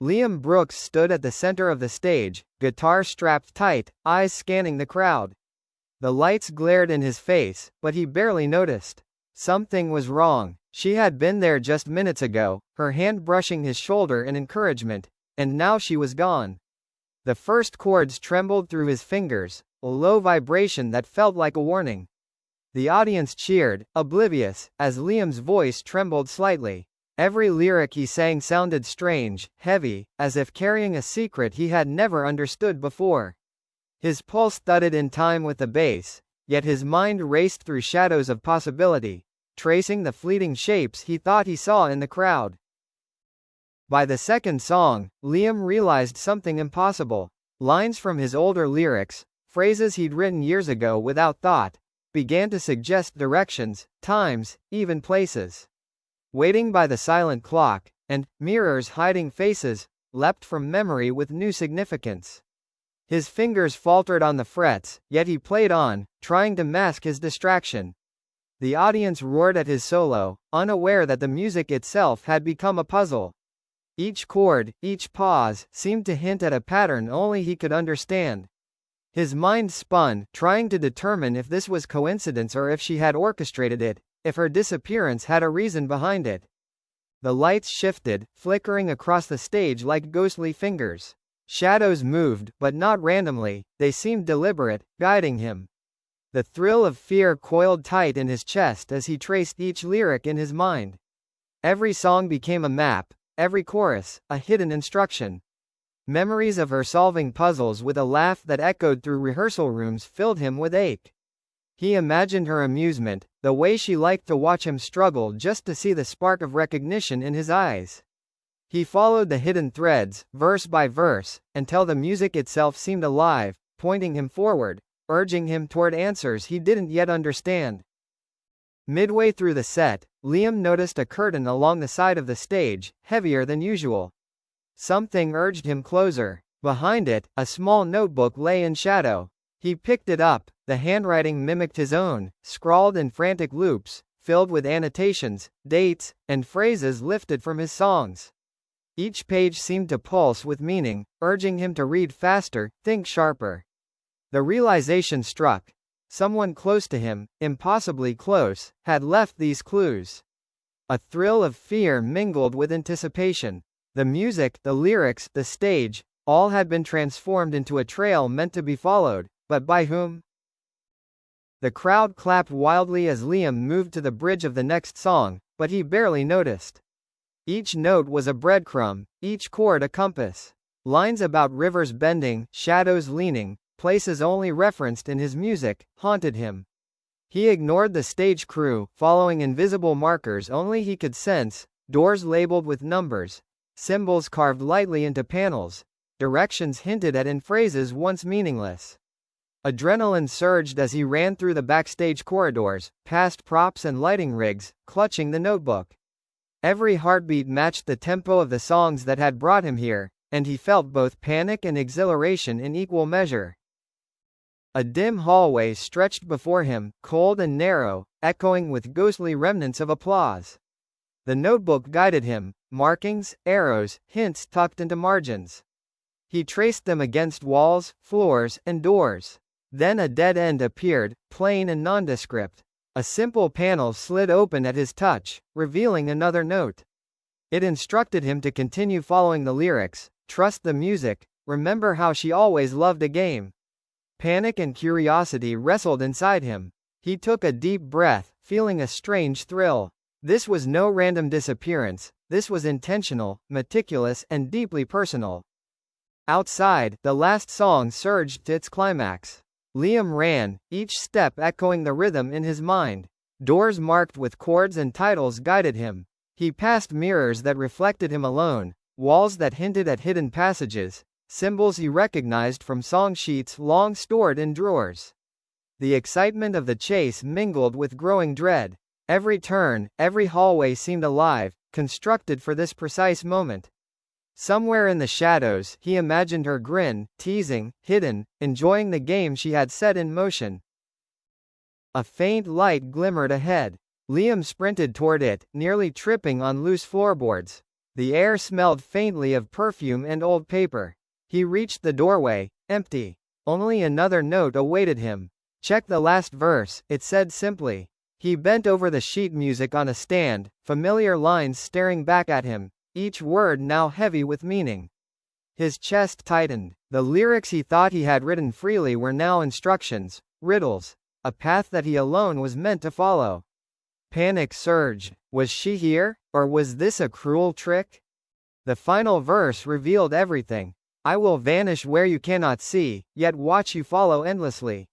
Liam Brooks stood at the center of the stage, guitar strapped tight, eyes scanning the crowd. The lights glared in his face, but he barely noticed. Something was wrong. She had been there just minutes ago, her hand brushing his shoulder in encouragement, and now she was gone. The first chords trembled through his fingers, a low vibration that felt like a warning. The audience cheered, oblivious, as Liam's voice trembled slightly. Every lyric he sang sounded strange, heavy, as if carrying a secret he had never understood before. His pulse thudded in time with the bass, yet his mind raced through shadows of possibility, tracing the fleeting shapes he thought he saw in the crowd. By the second song, Liam realized something impossible. Lines from his older lyrics, phrases he'd written years ago without thought, began to suggest directions, times, even places. Waiting by the silent clock, and mirrors hiding faces, leapt from memory with new significance. His fingers faltered on the frets, yet he played on, trying to mask his distraction. The audience roared at his solo, unaware that the music itself had become a puzzle. Each chord, each pause, seemed to hint at a pattern only he could understand. His mind spun, trying to determine if this was coincidence or if she had orchestrated it, if her disappearance had a reason behind it. The lights shifted, flickering across the stage like ghostly fingers. Shadows moved, but not randomly, they seemed deliberate, guiding him. The thrill of fear coiled tight in his chest as he traced each lyric in his mind. Every song became a map, every chorus, a hidden instruction. Memories of her solving puzzles with a laugh that echoed through rehearsal rooms filled him with ache. He imagined her amusement, the way she liked to watch him struggle just to see the spark of recognition in his eyes. He followed the hidden threads, verse by verse, until the music itself seemed alive, pointing him forward, urging him toward answers he didn't yet understand. Midway through the set, Liam noticed a curtain along the side of the stage, heavier than usual. Something urged him closer. Behind it, a small notebook lay in shadow. He picked it up. The handwriting mimicked his own, scrawled in frantic loops, filled with annotations, dates, and phrases lifted from his songs. Each page seemed to pulse with meaning, urging him to read faster, think sharper. The realization struck. Someone close to him, impossibly close, had left these clues. A thrill of fear mingled with anticipation. The music, the lyrics, the stage, all had been transformed into a trail meant to be followed, but by whom? The crowd clapped wildly as Liam moved to the bridge of the next song, but he barely noticed. Each note was a breadcrumb, each chord a compass. Lines about rivers bending, shadows leaning, places only referenced in his music, haunted him. He ignored the stage crew, following invisible markers only he could sense, doors labeled with numbers, symbols carved lightly into panels, directions hinted at in phrases once meaningless. Adrenaline surged as he ran through the backstage corridors, past props and lighting rigs, clutching the notebook. Every heartbeat matched the tempo of the songs that had brought him here, and he felt both panic and exhilaration in equal measure. A dim hallway stretched before him, cold and narrow, echoing with ghostly remnants of applause. The notebook guided him, markings, arrows, hints tucked into margins. He traced them against walls, floors, and doors. Then a dead end appeared, plain and nondescript. A simple panel slid open at his touch, revealing another note. It instructed him to continue following the lyrics, trust the music, remember how she always loved a game. Panic and curiosity wrestled inside him. He took a deep breath, feeling a strange thrill. This was no random disappearance, this was intentional, meticulous, and deeply personal. Outside, the last song surged to its climax. Liam ran, each step echoing the rhythm in his mind. Doors marked with chords and titles guided him. He passed mirrors that reflected him alone, walls that hinted at hidden passages, symbols he recognized from song sheets long stored in drawers. The excitement of the chase mingled with growing dread. Every turn, every hallway seemed alive, constructed for this precise moment. Somewhere in the shadows, he imagined her grin, teasing, hidden, enjoying the game she had set in motion. A faint light glimmered ahead. Liam sprinted toward it, nearly tripping on loose floorboards. The air smelled faintly of perfume and old paper. He reached the doorway, empty. Only another note awaited him. Check the last verse, it said simply. He bent over the sheet music on a stand, familiar lines staring back at him, each word now heavy with meaning. His chest tightened. The lyrics he thought he had written freely were now instructions, riddles, a path that he alone was meant to follow. Panic surged. Was she here, or was this a cruel trick? The final verse revealed everything. I will vanish where you cannot see, yet watch you follow endlessly.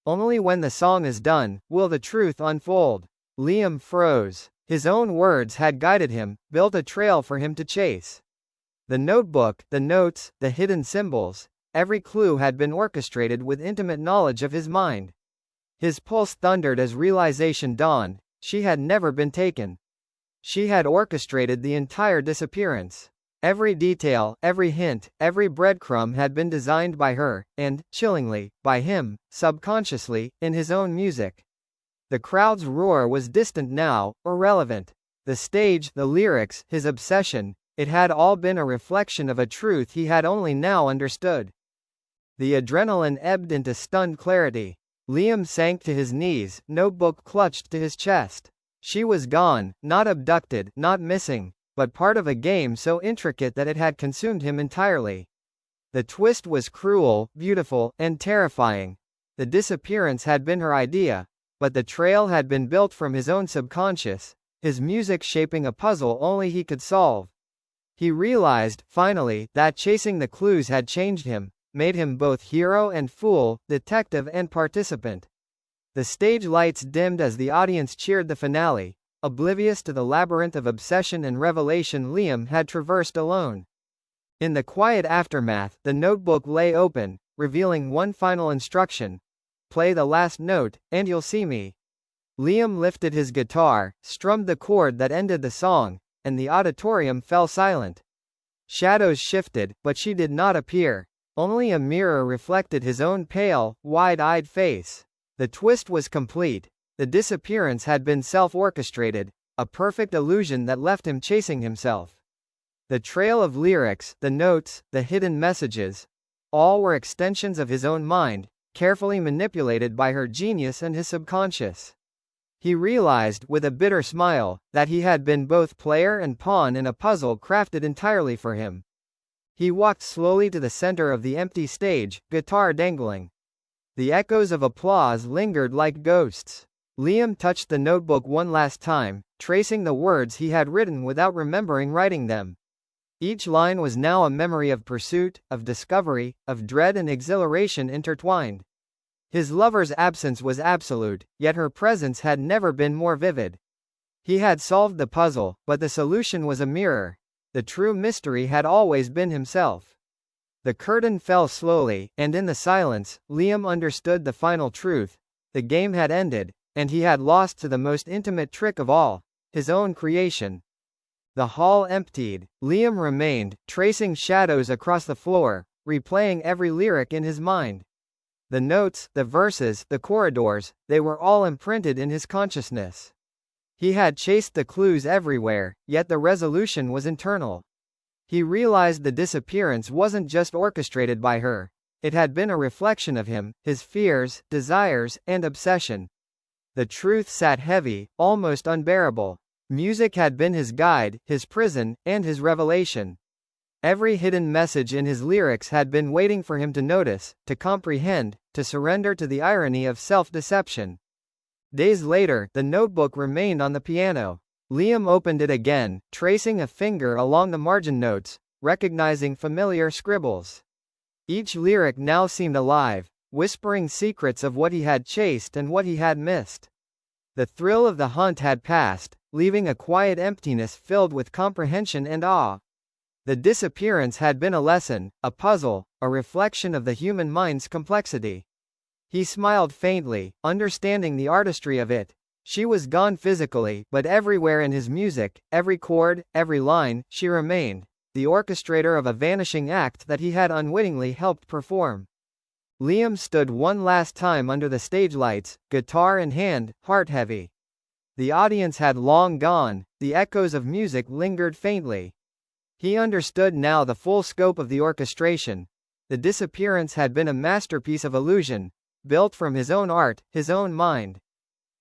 Only when the song is done, will the truth unfold. Liam froze. His own words had guided him, built a trail for him to chase. The notebook, the notes, the hidden symbols, every clue had been orchestrated with intimate knowledge of his mind. His pulse thundered as realization dawned. She had never been taken. She had orchestrated the entire disappearance. Every detail, every hint, every breadcrumb had been designed by her, and, chillingly, by him, subconsciously, in his own music. The crowd's roar was distant now, irrelevant. The stage, the lyrics, his obsession, it had all been a reflection of a truth he had only now understood. The adrenaline ebbed into stunned clarity. Liam sank to his knees, notebook clutched to his chest. She was gone, not abducted, not missing, but part of a game so intricate that it had consumed him entirely. The twist was cruel, beautiful, and terrifying. The disappearance had been her idea, but the trail had been built from his own subconscious, his music shaping a puzzle only he could solve. He realized, finally, that chasing the clues had changed him, made him both hero and fool, detective and participant. The stage lights dimmed as the audience cheered the finale, oblivious to the labyrinth of obsession and revelation Liam had traversed alone. In the quiet aftermath, the notebook lay open, revealing one final instruction. Play the last note, and you'll see me. Liam lifted his guitar, strummed the chord that ended the song, and the auditorium fell silent. Shadows shifted, but she did not appear. Only a mirror reflected his own pale, wide-eyed face. The twist was complete. The disappearance had been self-orchestrated, a perfect illusion that left him chasing himself. The trail of lyrics, the notes, the hidden messages, all were extensions of his own mind, carefully manipulated by her genius and his subconscious. He realized, with a bitter smile, that he had been both player and pawn in a puzzle crafted entirely for him. He walked slowly to the center of the empty stage, guitar dangling. The echoes of applause lingered like ghosts. Liam touched the notebook one last time, tracing the words he had written without remembering writing them. Each line was now a memory of pursuit, of discovery, of dread and exhilaration intertwined. His lover's absence was absolute, yet her presence had never been more vivid. He had solved the puzzle, but the solution was a mirror. The true mystery had always been himself. The curtain fell slowly, and in the silence, Liam understood the final truth. The game had ended, and he had lost to the most intimate trick of all, his own creation. The hall emptied. Liam remained, tracing shadows across the floor, replaying every lyric in his mind. The notes, the verses, the corridors, they were all imprinted in his consciousness. He had chased the clues everywhere, yet the resolution was internal. He realized the disappearance wasn't just orchestrated by her. It had been a reflection of him, his fears, desires, and obsession. The truth sat heavy, almost unbearable. Music had been his guide, his prison, and his revelation. Every hidden message in his lyrics had been waiting for him to notice, to comprehend, to surrender to the irony of self-deception. Days later, the notebook remained on the piano. Liam opened it again, tracing a finger along the margin notes, recognizing familiar scribbles. Each lyric now seemed alive, whispering secrets of what he had chased and what he had missed. The thrill of the hunt had passed, leaving a quiet emptiness filled with comprehension and awe. The disappearance had been a lesson, a puzzle, a reflection of the human mind's complexity. He smiled faintly, understanding the artistry of it. She was gone physically, but everywhere in his music, every chord, every line, she remained, the orchestrator of a vanishing act that he had unwittingly helped perform. Liam stood one last time under the stage lights, guitar in hand, heart heavy. The audience had long gone, the echoes of music lingered faintly. He understood now the full scope of the orchestration. The disappearance had been a masterpiece of illusion, built from his own art, his own mind.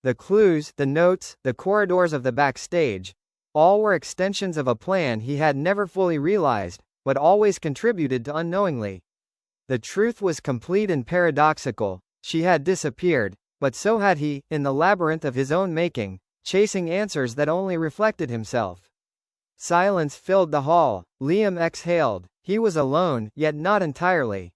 The clues, the notes, the corridors of the backstage, all were extensions of a plan he had never fully realized, but always contributed to unknowingly. The truth was complete and paradoxical. She had disappeared, but so had he, in the labyrinth of his own making, chasing answers that only reflected himself. Silence filled the hall. Liam exhaled. He was alone, yet not entirely.